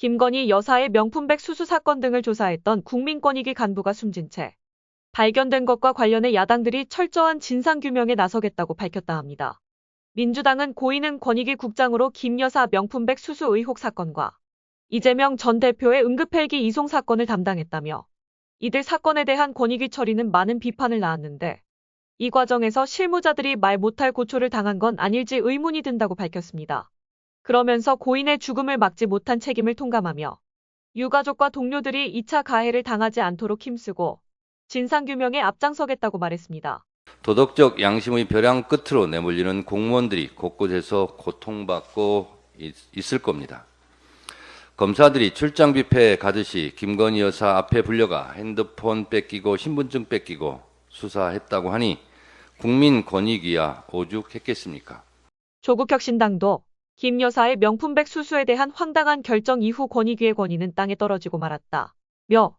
김건희 여사의 명품백 수수 사건 등을 조사했던 국민권익위 간부가 숨진 채 발견된 것과 관련해 야당들이 철저한 진상규명에 나서겠다고 밝혔다 합니다. 민주당은 고인은 권익위 국장으로 김 여사 명품백 수수 의혹 사건과 이재명 전 대표의 응급헬기 이송 사건을 담당했다며 이들 사건에 대한 권익위 처리는 많은 비판을 낳았는데 이 과정에서 실무자들이 말 못할 고초를 당한 건 아닐지 의문이 든다고 밝혔습니다. 그러면서 고인의 죽음을 막지 못한 책임을 통감하며 유가족과 동료들이 2차 가해를 당하지 않도록 힘쓰고 진상규명에 앞장서겠다고 말했습니다. 도덕적 양심의 벼랑 끝으로 내몰리는 공무원들이 곳곳에서 고통받고 있을 겁니다. 검사들이 출장 뷔페에 가듯이 김건희 여사 앞에 불려가 핸드폰 뺏기고 신분증 뺏기고 수사했다고 하니 국민권익위야 오죽했겠습니까? 조국혁신당도 김 여사의 명품백 수수에 대한 황당한 결정 이후 권익위의 권위는 땅에 떨어지고 말았다. 며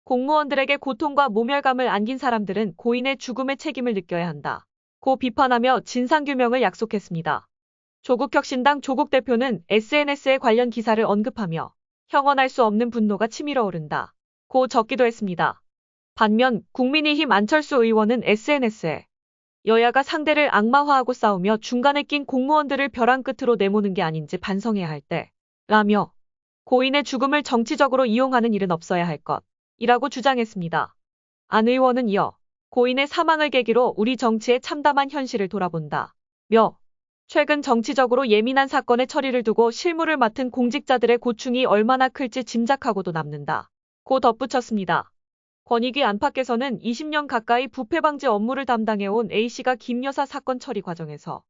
공무원들에게 고통과 모멸감을 안긴 사람들은 고인의 죽음의 책임을 느껴야 한다. 고 비판하며 진상규명을 약속했습니다. 조국혁신당 조국 대표는 SNS에 관련 기사를 언급하며 형언할 수 없는 분노가 치밀어 오른다. 고 적기도 했습니다. 반면 국민의힘 안철수 의원은 SNS에 여야가 상대를 악마화하고 싸우며 중간에 낀 공무원들을 벼랑 끝으로 내모는 게 아닌지 반성해야 할 때라며 고인의 죽음을 정치적으로 이용하는 일은 없어야 할 것이라고 주장했습니다. 안 의원은 이어 고인의 사망을 계기로 우리 정치의 참담한 현실을 돌아본다며 최근 정치적으로 예민한 사건의 처리를 두고 실무를 맡은 공직자들의 고충이 얼마나 클지 짐작하고도 남는다. 고 덧붙였습니다. 권익위 안팎에서는 20년 가까이 부패 방지 업무를 담당해온 A씨가 김 여사 사건 처리 과정에서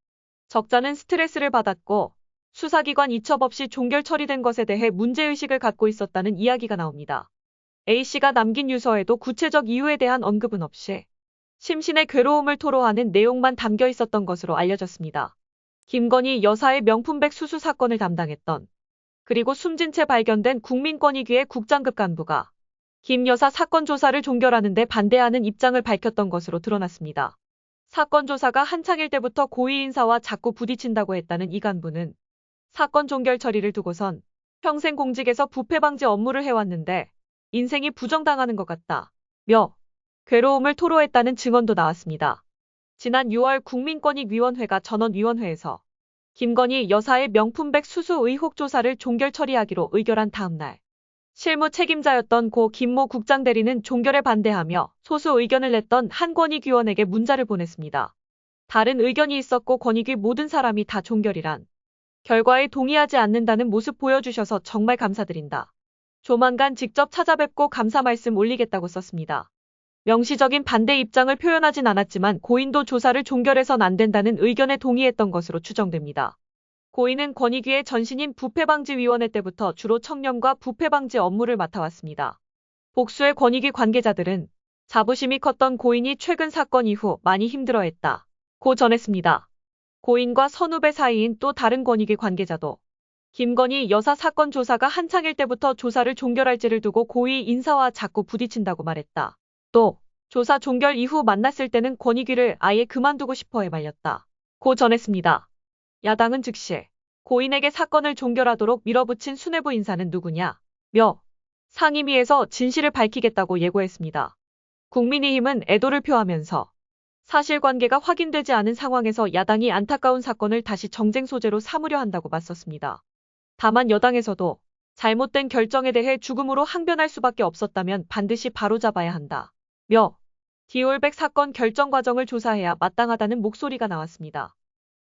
적잖은 스트레스를 받았고 수사기관 이첩 없이 종결 처리된 것에 대해 문제의식을 갖고 있었다는 이야기가 나옵니다. A씨가 남긴 유서에도 구체적 이유에 대한 언급은 없이 심신의 괴로움을 토로하는 내용만 담겨 있었던 것으로 알려졌습니다. 김건희 여사의 명품백 수수 사건을 담당했던 그리고 숨진 채 발견된 국민권익위의 국장급 간부가 김 여사 사건 조사를 종결하는 데 반대하는 입장을 밝혔던 것으로 드러났습니다. 사건 조사가 한창일 때부터 고위 인사와 자꾸 부딪힌다고 했다는 이 간부는 사건 종결 처리를 두고선 평생 공직에서 부패 방지 업무를 해왔는데 인생이 부정당하는 것 같다며 괴로움을 토로했다는 증언도 나왔습니다. 지난 6월 국민권익위원회가 전원위원회에서 김건희 여사의 명품백 수수 의혹 조사를 종결 처리하기로 의결한 다음 날 실무 책임자였던 고 김모 국장 대리는 종결에 반대하며 소수 의견을 냈던 한 권익위원에게 문자를 보냈습니다. 다른 의견이 있었고 권익위 모든 사람이 다 종결이란 결과에 동의하지 않는다는 모습 보여주셔서 정말 감사드린다. 조만간 직접 찾아뵙고 감사 말씀 올리겠다고 썼습니다. 명시적인 반대 입장을 표현하진 않았지만 고인도 조사를 종결해선 안 된다는 의견에 동의했던 것으로 추정됩니다. 고인은 권익위의 전신인 부패방지위원회 때부터 주로 청렴과 부패방지 업무를 맡아왔습니다. 복수의 권익위 관계자들은 자부심이 컸던 고인이 최근 사건 이후 많이 힘들어했다고 전했습니다. 고인과 선후배 사이인 또 다른 권익위 관계자도 김건희 여사 사건 조사가 한창일 때부터 조사를 종결할지를 두고 고위 인사와 자꾸 부딪힌다고 말했다. 또 조사 종결 이후 만났을 때는 권익위를 아예 그만두고 싶어해 말렸다고 전했습니다. 야당은 즉시 고인에게 사건을 종결하도록 밀어붙인 수뇌부 인사는 누구냐며 상임위에서 진실을 밝히겠다고 예고했습니다. 국민의힘은 애도를 표하면서 사실관계가 확인되지 않은 상황에서 야당이 안타까운 사건을 다시 정쟁 소재로 삼으려 한다고 맞섰습니다. 다만 여당에서도 잘못된 결정에 대해 죽음으로 항변할 수밖에 없었다면 반드시 바로잡아야 한다며 디올백 사건 결정 과정을 조사해야 마땅하다는 목소리가 나왔습니다.